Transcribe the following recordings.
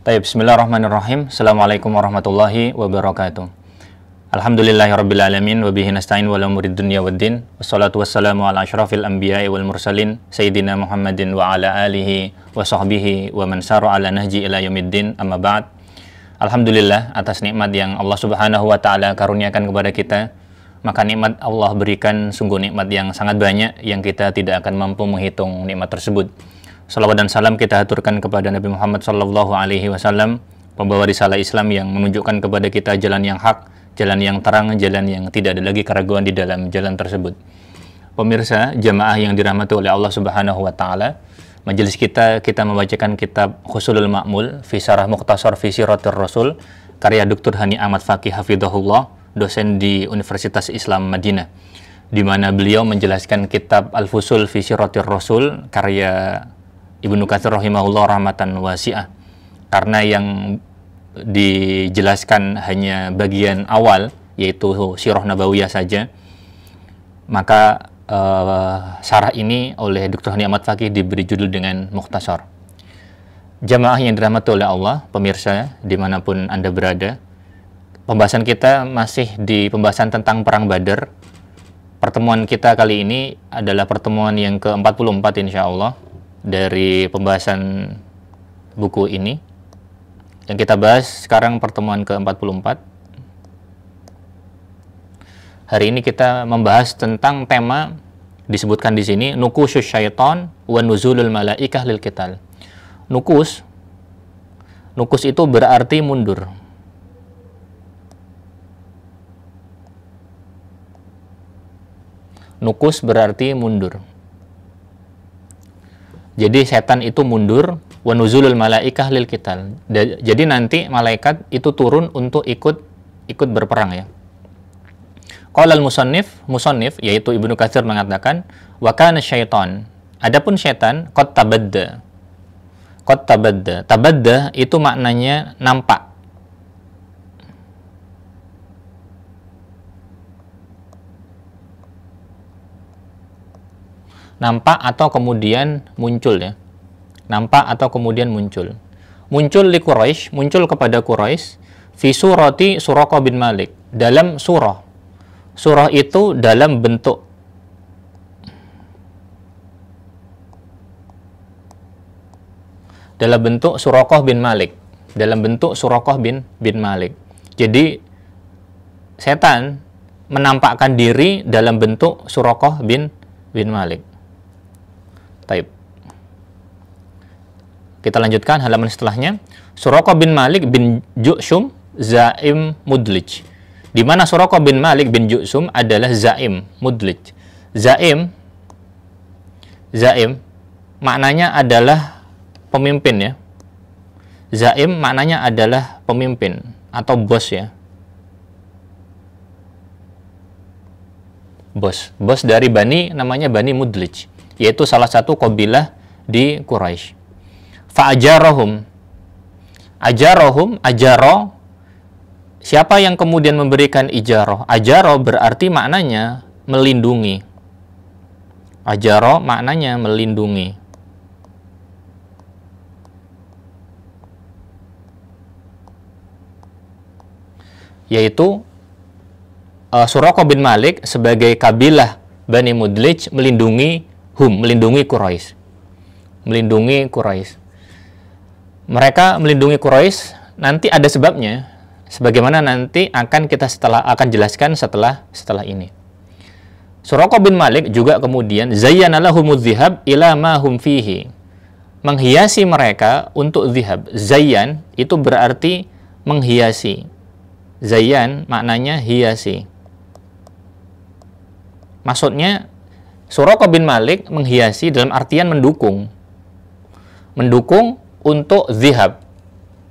Bismillahirrahmanirrahim. Assalamualaikum warahmatullahi wabarakatuh. Alhamdulillahirabbil alamin wa bihi nasta'in wa la umuri dunya waddin. Wassalatu wassalamu ala asyrafil anbiya'i wal mursalin sayyidina Muhammadin wa ala alihi wa sahbihi wa man sara ala nahji ila yaumiddin. Amma ba'd. Alhamdulillah atas nikmat yang Allah Subhanahu wa taala karuniakan kepada kita. Maka nikmat Allah berikan sungguh nikmat yang sangat banyak yang kita tidak akan mampu menghitung nikmat tersebut. Salawat dan salam kita haturkan kepada Nabi Muhammad sallallahu alaihi wasallam, pembawa risalah Islam yang menunjukkan kepada kita jalan yang hak, jalan yang terang, jalan yang tidak ada lagi keraguan di dalam jalan tersebut. Pemirsa, jamaah yang dirahmati oleh Allah Subhanahu wa taala, majelis kita membacakan kitab Husulul Ma'mul fi Syarah Mukhtasar fi Siratir Rasul karya Dr. Hani Ahmad Fakih hafizahullah, dosen di Universitas Islam Madinah, di mana beliau menjelaskan kitab Al-Fusul fi Siratir Rasul karya Ibnu Katsir rahimahullah rahmatan wasi'ah. Karena yang dijelaskan hanya bagian awal, yaitu Sirah Nabawiyah saja, maka syarah ini oleh Dr. Hani Ahmad Fakih diberi judul dengan Mukhtasar. Jamaah yang dirahmati oleh Allah, pemirsa dimanapun Anda berada, pembahasan kita masih di pembahasan tentang Perang Badar. Pertemuan kita kali ini adalah pertemuan yang ke-44 insya Allah dari pembahasan buku ini. Yang kita bahas sekarang pertemuan ke-44. Hari ini kita membahas tentang tema disebutkan di sini, nukusyus syaitan wa nuzulul malaikah lil qital. Nukus itu berarti mundur. Nukus berarti mundur. Jadi setan itu mundur, wa nuzulul malaikah lil qital. Jadi nanti malaikat itu turun untuk ikut berperang ya. Qala al-musannif yaitu Ibnu Katsir mengatakan, wa kana syaitan. Adapun setan qad tabadda. Tabadda itu maknanya nampak. Nampak atau kemudian muncul ya. Nampak atau kemudian muncul. Muncul li Quraisy, muncul kepada Quraisy fi surati Suraqah bin Malik, dalam surah. Surah itu dalam bentuk Suraqah bin Malik, dalam bentuk Suraqah bin Malik. Jadi setan menampakkan diri dalam bentuk Suraqah bin Malik. Taib. Kita lanjutkan halaman setelahnya. Suraqah bin Malik bin Ju'shum Zaim Mudlij. Di mana Suraqah bin Malik bin Ju'shum adalah Zaim Mudlij. Zaim maknanya adalah pemimpin ya. Zaim maknanya adalah pemimpin atau bos ya. Bos dari namanya Bani Mudlij, yaitu salah satu kabilah di Quraisy. Fa'ajarahum. Ajaro. Siapa yang kemudian memberikan ijarah? Ajaro berarti maknanya melindungi. Ajaro maknanya melindungi. Yaitu Suraqah bin Malik sebagai kabilah Bani Mudlij melindungi Quraisy. Mereka melindungi Quraisy, nanti ada sebabnya, sebagaimana nanti akan jelaskan setelah ini. Suraqah bin Malik juga kemudian zayyana lahumudz dzihab ila ma hum fihi. Menghiasi mereka untuk dzihab. Zayyan itu berarti menghiasi. Zayyan maknanya hiasi. Maksudnya Suraqah bin Malik menghiasi dalam artian mendukung untuk zihab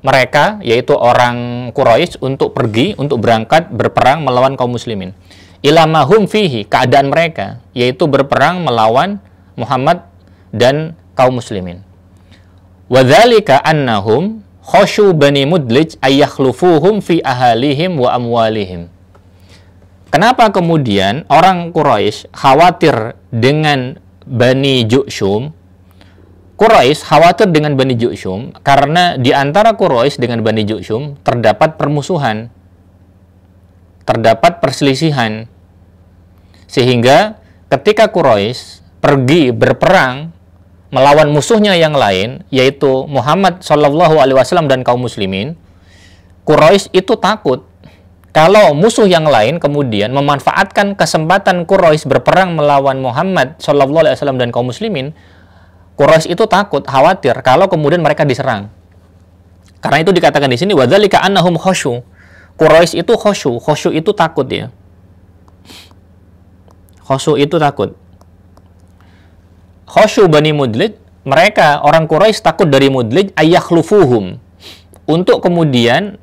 mereka, yaitu orang Quraisy, untuk pergi, untuk berangkat berperang melawan kaum muslimin. Ilamahum fihi, keadaan mereka, yaitu berperang melawan Muhammad dan kaum muslimin. Wadzalika annahum khasyu Bani Mudlij ayyakhlufuhum fi ahalihim wa amwalihim. Kenapa kemudian orang Quraisy khawatir dengan Bani Ju'shum? Quraisy khawatir dengan Bani Ju'shum karena di antara Quraisy dengan Bani Ju'shum terdapat permusuhan, terdapat perselisihan. Sehingga ketika Quraisy pergi berperang melawan musuhnya yang lain, yaitu Muhammad Shallallahu Alaihi Wasallam dan kaum muslimin, Quraisy itu takut kalau musuh yang lain kemudian memanfaatkan kesempatan Quraisy berperang melawan Muhammad Shallallahu Alaihi Wasallam dan kaum muslimin. Quraisy itu takut, khawatir kalau kemudian mereka diserang. Karena itu dikatakan di sini wadzalika annahum khasyu. Quraisy itu khasyu, khasyu itu takut ya. Khasyu itu takut. Khasyu Bani Mudlij, mereka orang Quraisy takut dari Mudlij ayakhlufuhum, untuk kemudian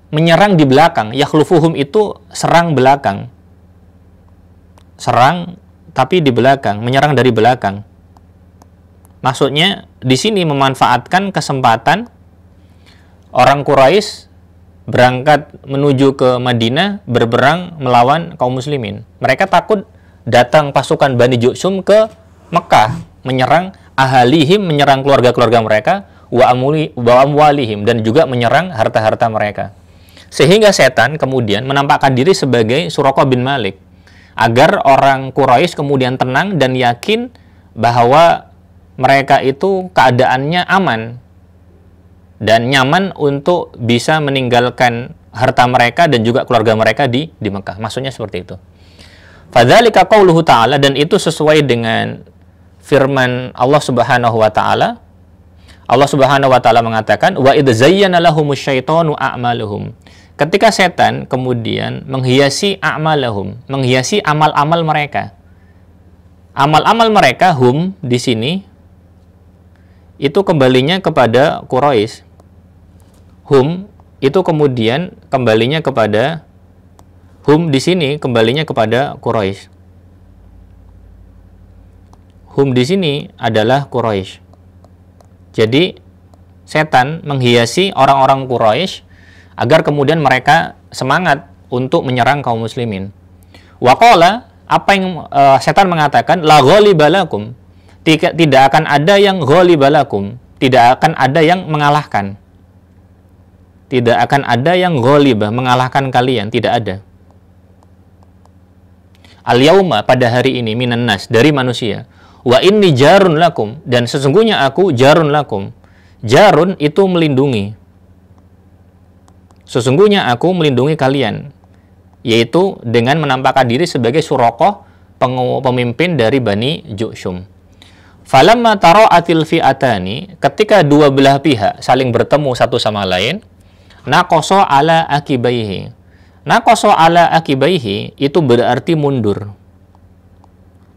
menyerang di belakang. Yakhlufuhum itu serang belakang. Serang tapi di belakang, menyerang dari belakang. Maksudnya di sini memanfaatkan kesempatan orang Quraisy berangkat menuju ke Madinah berperang melawan kaum muslimin. Mereka takut datang pasukan Bani Ju'shum ke Mekah menyerang ahalihim, menyerang keluarga-keluarga mereka, wa amwalihim, dan juga menyerang harta-harta mereka. Sehingga setan kemudian menampakkan diri sebagai Suraqah bin Malik agar orang Quraisy kemudian tenang dan yakin bahwa mereka itu keadaannya aman dan nyaman untuk bisa meninggalkan harta mereka dan juga keluarga mereka di Mekah. Maksudnya seperti itu. Fadzalika qauluhu ta'ala, dan itu sesuai dengan firman Allah Subhanahu wa taala. Allah Subhanahu wa taala mengatakan wa idz zayyana lahumus syaitanu a'maluhum. Ketika setan kemudian menghiasi a'malahum, menghiasi amal-amal mereka. Amal-amal mereka hum di sini itu kembalinya kepada Quraisy. Hum itu kemudian kembalinya kepada hum di sini kembalinya kepada Quraisy. Hum di sini adalah Quraisy. Jadi setan menghiasi orang-orang Quraisy agar kemudian mereka semangat untuk menyerang kaum muslimin. Waqala, apa yang setan mengatakan, la ghalibalakum, tidak akan ada yang ghalibalakum, tidak akan ada yang mengalahkan. Tidak akan ada yang ghalibah, mengalahkan kalian, tidak ada. Al-yauma, pada hari ini, minan nas, dari manusia. Wa inni jarun lakum, dan sesungguhnya aku jarun lakum. Jarun itu melindungi. Sesungguhnya aku melindungi kalian, yaitu dengan menampakkan diri sebagai Suraqah, pemimpin dari Bani Ju'shum. Falamma tara'atil fi'atani, ketika dua belah pihak saling bertemu satu sama lain, naqasa ala akibaihi. Naqasa ala akibaihi itu berarti mundur.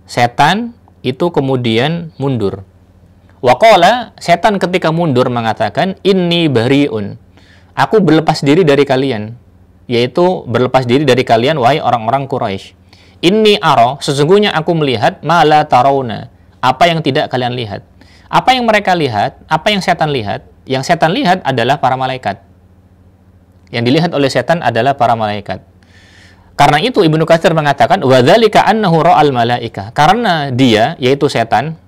Setan itu kemudian mundur. Waqala, setan ketika mundur mengatakan, inni bari'un, aku berlepas diri dari kalian, yaitu berlepas diri dari kalian wahai orang-orang Quraisy. Inni ara, sesungguhnya aku melihat ma la tarawna, apa yang tidak kalian lihat. Apa yang mereka lihat, apa yang setan lihat? Yang setan lihat adalah para malaikat. Yang dilihat oleh setan adalah para malaikat. Karena itu Ibnu Katsir mengatakan wa dzalika annahu ra'al malaikah, karena dia yaitu setan,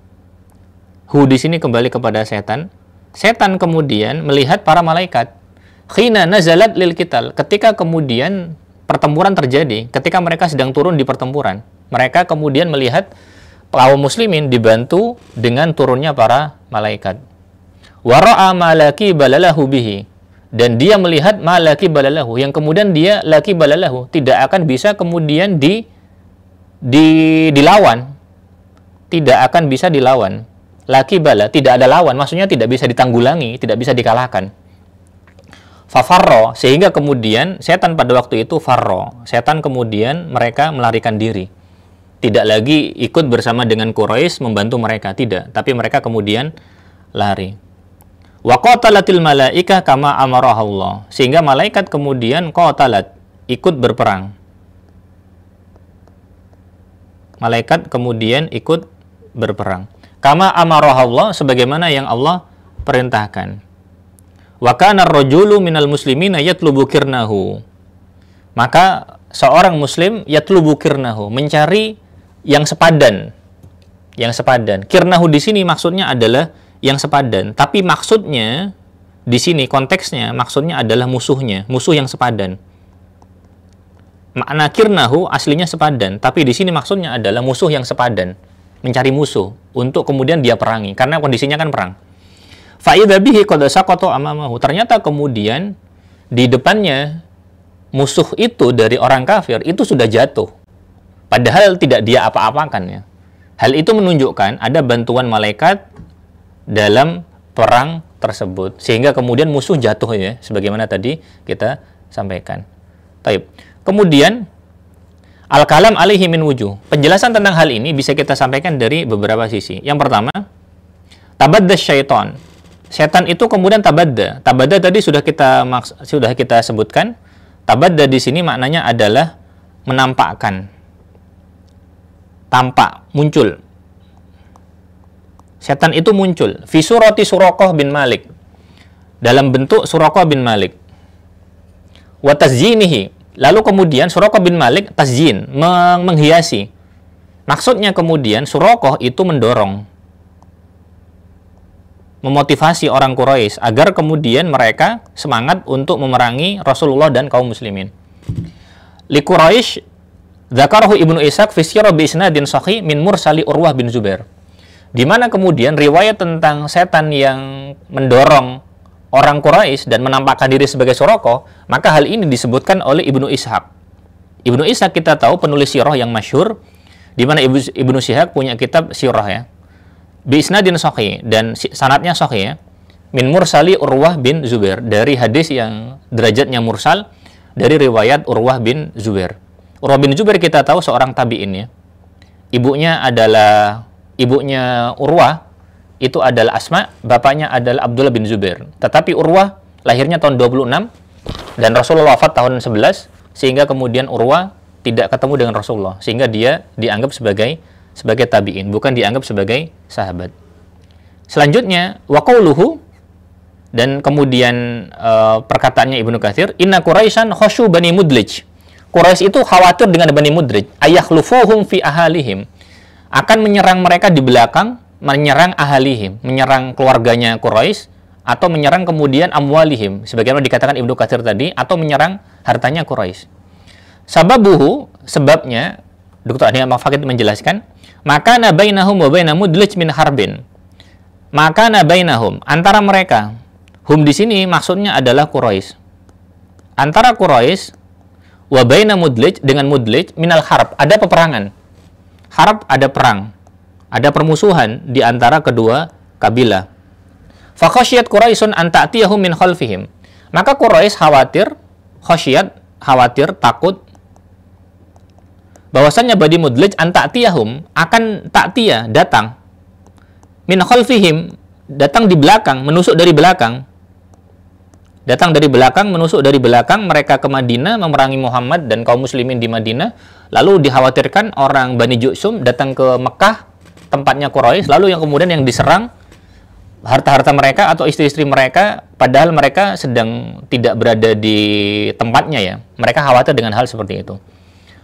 hu di sini kembali kepada setan. Setan kemudian melihat para malaikat. Khina nazalat lil qital, ketika kemudian pertempuran terjadi, ketika mereka sedang turun di pertempuran, mereka kemudian melihat kaum muslimin dibantu dengan turunnya para malaikat. Wa ra'a ma laki balalahu bihi, dan dia melihat ma laki balalahu, yang kemudian dia laki balalahu tidak akan bisa kemudian dilawan, tidak akan bisa dilawan. Laki bala, tidak ada lawan, maksudnya tidak bisa ditanggulangi, tidak bisa dikalahkan. Fafarro, sehingga kemudian setan pada waktu itu farro, setan kemudian mereka melarikan diri, tidak lagi ikut bersama dengan Quraisy membantu mereka, tidak, tapi mereka kemudian lari. Wa qatalatil malaikah kama amarahallah, sehingga malaikat kemudian qatalat, ikut berperang. Malaikat kemudian ikut berperang. Kama amarahallah, sebagaimana yang Allah perintahkan. Wa kana ar-rajulu minal muslimina yatlubu kirnahu. Maka seorang muslim yatlubu kirnahu, mencari yang sepadan. Yang sepadan. Kirnahu di sini maksudnya adalah yang sepadan, tapi maksudnya di sini konteksnya maksudnya adalah musuhnya, musuh yang sepadan. Makna kirnahu aslinya sepadan, tapi di sini maksudnya adalah musuh yang sepadan, mencari musuh untuk kemudian dia perangi karena kondisinya kan perang. Fa idza bihi qad saqata amamahu. Ternyata kemudian di depannya musuh itu dari orang kafir itu sudah jatuh. Padahal tidak dia apa-apakan ya. Hal itu menunjukkan ada bantuan malaikat dalam perang tersebut. Sehingga kemudian musuh jatuh ya. Sebagaimana tadi kita sampaikan. Taib. Kemudian, al-kalam alaihi min wujuh. Penjelasan tentang hal ini bisa kita sampaikan dari beberapa sisi. Yang pertama, tabadda syaitan. Setan itu kemudian tabadda. Tabadda tadi sudah kita sebutkan. Tabadda di sini maknanya adalah menampakkan. Tampak, muncul. Setan itu muncul. Fi surati Suraqah bin Malik. Dalam bentuk Suraqah bin Malik. Wa tazjinihi. Lalu kemudian Suraqah bin Malik tazjin, menghiasi. Maksudnya kemudian Suraqah itu mendorong. Memotivasi orang Quraisy agar kemudian mereka semangat untuk memerangi Rasulullah dan kaum muslimin. Li Quraisy dzakarahu Ibnu Ishaq fi sirah bi isnadin sahih min mursali Urwah bin Zubair. Di mana kemudian riwayat tentang setan yang mendorong orang Quraisy dan menampakkan diri sebagai Suraqah, maka hal ini disebutkan oleh Ibnu Ishaq. Ibnu Ishaq kita tahu penulis sirah yang masyhur, di mana Ibnu Ishaq punya kitab sirah ya. Bi isnadin sahih dan sanadnya sahih ya. Min mursali Urwah bin Zubair, dari hadis yang derajatnya mursal dari riwayat Urwah bin Zubair. Urwah bin Zubair kita tahu seorang tabi'in ya. Ibunya Urwah itu adalah Asma, bapaknya adalah Abdullah bin Zubair. Tetapi Urwah lahirnya tahun 26 dan Rasulullah wafat tahun 11, sehingga kemudian Urwah tidak ketemu dengan Rasulullah, sehingga dia dianggap sebagai tabi'in, bukan dianggap sebagai sahabat. Selanjutnya wa qauluhu, dan kemudian perkataannya Ibnu Katsir, inna Quraisyan khasyu Bani Mudlij. Quraisy itu khawatir dengan Bani Mudlij, ayakhlufuhum fi ahalihim, akan menyerang mereka di belakang, menyerang ahalihim, menyerang keluarganya Quraisy, atau menyerang kemudian amwalihim, sebagaimana dikatakan Ibnu Katsir tadi, atau menyerang hartanya Quraisy. Sababuhu, sebabnya, Dr. Adi Mafakid menjelaskan, maka nabainahum wa baina Mudlij min harbin. Maka nabainahum, antara mereka, hum di sini maksudnya adalah Quraisy. Antara Quraisy wa baina Mudlij dengan Mudlij minal harb, ada peperangan. Harb ada perang, ada permusuhan di antara kedua kabilah. Fa khasyiyat Quraisyun an ta'tiyahum min khalfihim. Maka Quraisy khawatir, khawatir, takut bahwasannya Bani Mudlij an ta'tiyahum, akan ta'tiyah, datang, min khalfihim, datang di belakang, menusuk dari belakang. Datang dari belakang, menusuk dari belakang mereka ke Madinah, memerangi Muhammad dan kaum muslimin di Madinah. Lalu dikhawatirkan orang Bani Ju'shum datang ke Mekah, tempatnya Quraisy, lalu yang kemudian yang diserang harta-harta mereka atau istri-istri mereka, padahal mereka sedang tidak berada di tempatnya ya. Mereka khawatir dengan hal seperti itu.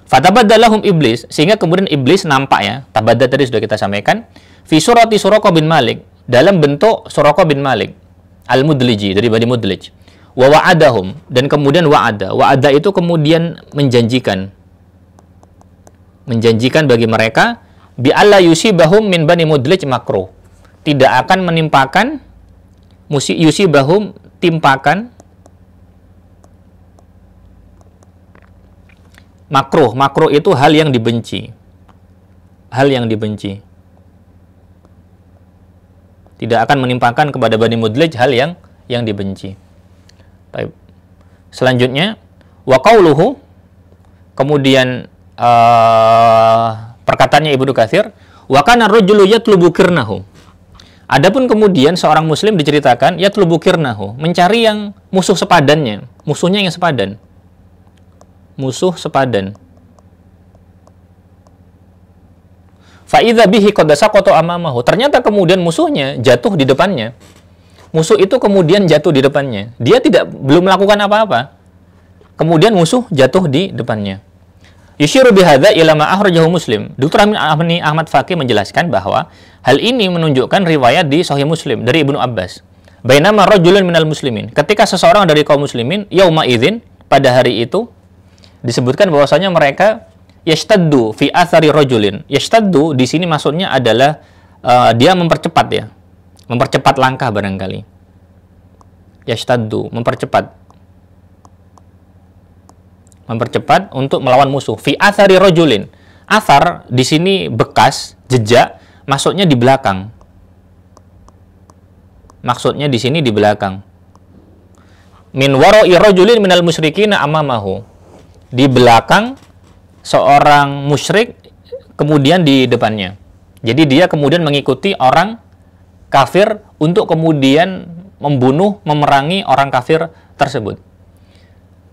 Fatabadalahum iblis, sehingga kemudian iblis nampak ya. Tabadda tadi sudah kita sampaikan. Fi surati Suraqah bin Malik, dalam bentuk Suraqah bin Malik al-Mudliji, dari Bani Mudlij. Wa wa'adahum, dan kemudian wa'ada itu kemudian menjanjikan bagi mereka bi alla yusibahum min Bani Mudlij makruh, tidak akan menimpakan yusibahum, timpakan makruh itu hal yang dibenci, tidak akan menimpakan kepada Bani Mudlij hal yang dibenci. Baik. Selanjutnya wa qauluhu, kemudian perkataannya Ibnu Katsir, wa kana ar-rajulu yatlubu kirnahu. Adapun kemudian seorang muslim diceritakan yatlubu kirnahu, mencari yang musuh sepadannya, musuhnya yang sepadan. Musuh sepadan. Fa idza bihi qad saqata amamahu. Ternyata kemudian musuhnya jatuh di depannya. Musuh itu kemudian jatuh di depannya. Dia belum melakukan apa-apa. Kemudian musuh jatuh di depannya. Yushiru bihadza ila ma akhrajahu Muslim. Dr. Ahmad Faqih menjelaskan bahwa hal ini menunjukkan riwayat di Sahih Muslim dari Ibnu Abbas. Bainama rajulun minal muslimin. Ketika seseorang dari kaum muslimin yauma idzin, pada hari itu disebutkan bahwasanya mereka yashtaddu fi athari rajulin. Yashtaddu di sini maksudnya adalah dia mempercepat ya. Mempercepat langkah barangkali. Yashtaddu, mempercepat untuk melawan musuh. Fi athari rajulin. Athar di sini bekas, jejak, maksudnya di belakang. Maksudnya di sini di belakang. Min wara'i rajulin minal musyrikina amamahu. Di belakang seorang musyrik, kemudian di depannya. Jadi dia kemudian mengikuti orang kafir untuk kemudian membunuh, memerangi orang kafir tersebut.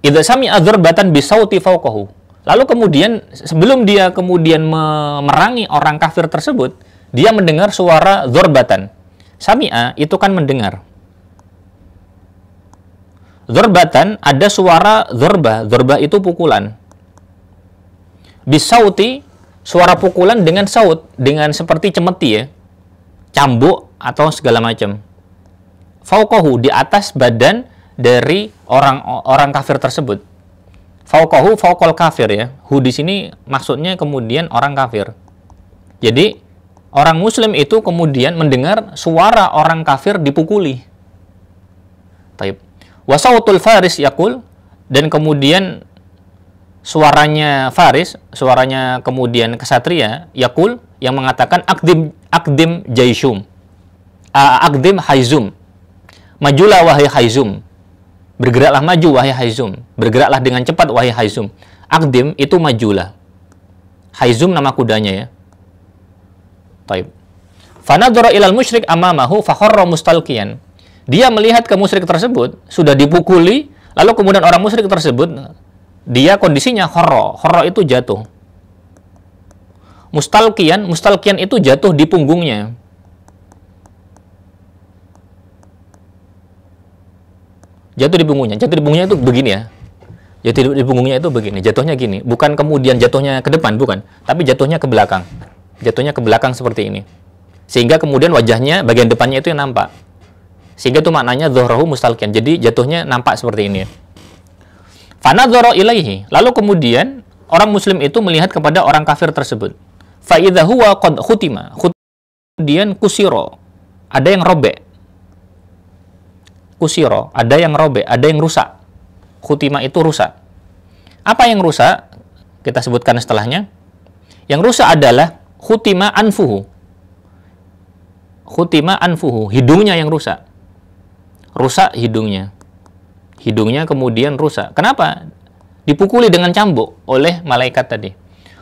Idza sami'a dzarbatan bisauti fawqahu. Lalu kemudian sebelum dia kemudian memerangi orang kafir tersebut, dia mendengar suara dzarbatan. Sami'a itu kan mendengar. Dzarbatan ada suara dzarbah. Dzarbah itu pukulan. Bisauti, suara pukulan dengan saut, dengan seperti cemeti ya, cambuk atau segala macam. Fauqahu, di atas badan dari orang kafir tersebut. Fauqahu, fauqal kafir ya. Hu di sini maksudnya kemudian orang kafir. Jadi orang muslim itu kemudian mendengar suara orang kafir dipukuli. Taib. Wa sautul faris yaqul, dan kemudian suaranya faris, suaranya kemudian kesatria, yaqul, yang mengatakan akdim jaishum. Akdim haizum. Majulah wahai haizum. Bergeraklah maju wahai haizum. Bergeraklah dengan cepat wahai haizum. Akdim itu majulah. Haizum nama kudanya ya. Taib. Fanadhara ilal musyrik amamahu fakharra mustalqiyan. Dia melihat ke musyrik tersebut sudah dipukuli, lalu kemudian orang musyrik tersebut dia kondisinya kharra. Kharra itu jatuh. Mustalqiyan itu jatuh di punggungnya. Jatuh di punggungnya itu begini ya. Jatuh di punggungnya itu begini, jatuhnya gini. Bukan kemudian jatuhnya ke depan, bukan. Tapi jatuhnya ke belakang. Jatuhnya ke belakang seperti ini. Sehingga kemudian wajahnya, bagian depannya itu yang nampak. Sehingga itu maknanya dhuhrahu mustalqiyan. Jadi jatuhnya nampak seperti ini. Fanadhara ilaihi. Lalu kemudian orang muslim itu melihat kepada orang kafir tersebut. Fa idza huwa qad khutima. Kemudian kusiro. Ada yang robek. Kusiro, ada yang robek, ada yang rusak. Khutima itu rusak. Apa yang rusak? Kita sebutkan setelahnya. Yang rusak adalah khutima anfuhu. Khutima anfuhu, hidungnya yang rusak. Rusak hidungnya. Hidungnya kemudian rusak. Kenapa? Dipukuli dengan cambuk oleh malaikat tadi.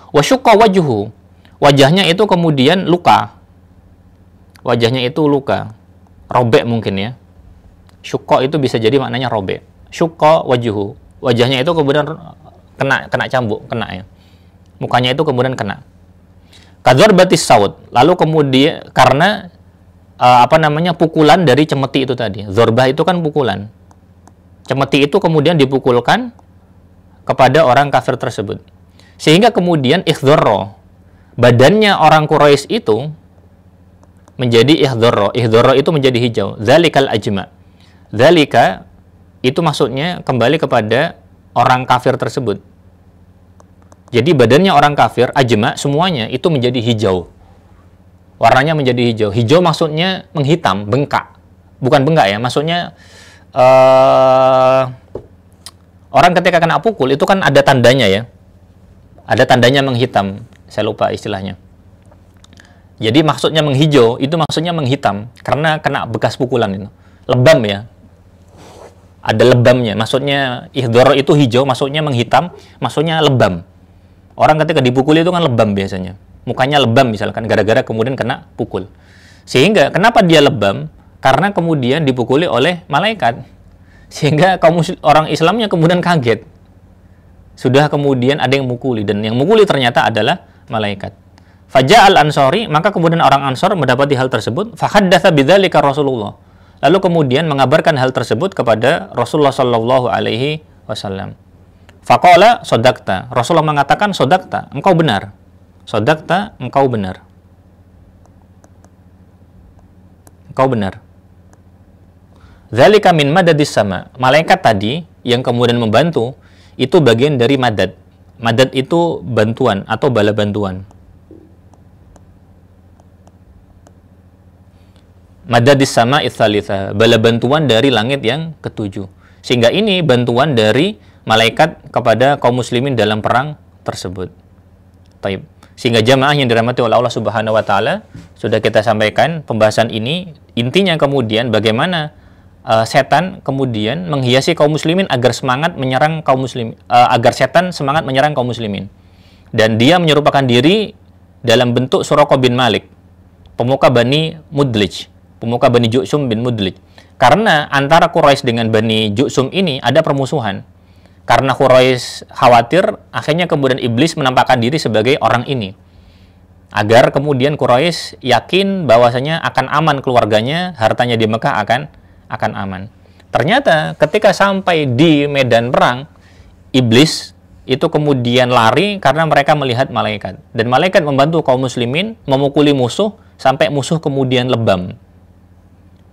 Wa syukka wajhuhu. Wajahnya itu kemudian luka. Wajahnya itu luka. Robek mungkin ya. Syukka itu bisa jadi maknanya robek. Syukka wajhuhu. Wajahnya itu kemudian kena cambuk, kena ya. Mukanya itu kemudian kena. Kadzarbatis saut. Lalu kemudian karena pukulan dari cemeti itu tadi. Zorbah itu kan pukulan. Cemeti itu kemudian dipukulkan kepada orang kafir tersebut. Sehingga kemudian ikhdharra. Badannya orang Quraisy itu menjadi ikhdharra. Ikhdharra itu menjadi hijau. Dzalikal ajma. Dzalika itu maksudnya kembali kepada orang kafir tersebut. Jadi badannya orang kafir, ajma, semuanya itu menjadi hijau. Warnanya menjadi hijau. Hijau maksudnya menghitam, bengkak. Bukan bengkak ya, maksudnya orang ketika kena pukul itu kan ada tandanya ya. Ada tandanya menghitam. Saya lupa istilahnya. Jadi maksudnya menghijau, itu maksudnya menghitam. Karena kena bekas pukulan itu. Lebam ya. Ada lebamnya. Maksudnya ihdhar itu hijau, maksudnya menghitam, maksudnya lebam. Orang ketika dipukuli itu kan lebam biasanya. Mukanya lebam misalkan, gara-gara kemudian kena pukul. Sehingga, kenapa dia lebam? Karena kemudian dipukuli oleh malaikat. Sehingga orang Islamnya kemudian kaget. Sudah kemudian ada yang mukuli. Dan yang mukuli ternyata adalah malaikat. Faja'al ansori, maka kemudian orang Ansor mendapati hal tersebut. Fahaddatha bidzalika Rasulullah. Lalu kemudian mengabarkan hal tersebut kepada Rasulullah Shallallahu Alaihi Wasallam. Faqala sodakta. Rasulullah mengatakan sodakta, engkau benar. Sodakta, engkau benar. Engkau benar. Dzalika min madadis sama. Malaikat tadi yang kemudian membantu itu bagian dari madad. Madad itu bantuan atau bala bantuan. Madadis sama itsalitsa, bala bantuan dari langit yang ketujuh. Sehingga ini bantuan dari malaikat kepada kaum muslimin dalam perang tersebut. Taib. Sehingga jamaah yang dirahmati oleh Allah Subhanahu wa taala, sudah kita sampaikan pembahasan ini, intinya kemudian bagaimana setan kemudian menghiasi kaum muslimin agar semangat menyerang kaum muslimin, agar setan semangat menyerang kaum muslimin. Dan dia menyerupakan diri dalam bentuk Suraqah bin Malik, pemuka Bani Mudlij, pemuka Bani Ju'shum bin Mudlij. Karena antara Quraisy dengan Bani Ju'shum ini ada permusuhan. Karena Quraisy khawatir, akhirnya kemudian iblis menampakkan diri sebagai orang ini. Agar kemudian Quraisy yakin bahwasanya akan aman keluarganya, hartanya di Mekah akan aman. Ternyata ketika sampai di medan perang, iblis itu kemudian lari karena mereka melihat malaikat. Dan malaikat membantu kaum muslimin memukuli musuh sampai musuh kemudian lebam.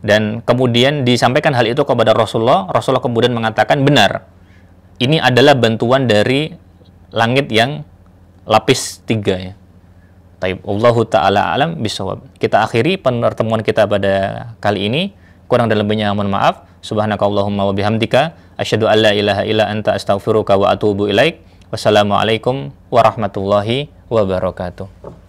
Dan kemudian disampaikan hal itu kepada Rasulullah. Rasulullah kemudian mengatakan, benar, ini adalah bantuan dari langit yang lapis 3 ya. Taib. Allahu ta'ala alam bisawab. Kita akhiri pertemuan kita pada kali ini. Kurang dan lebihnya mohon maaf. Subhanakallahumma wa bihamdika asyhadu an la ilaha illa anta astaghfiruka wa atubu ilaik. Wassalamualaikum warahmatullahi wabarakatuh.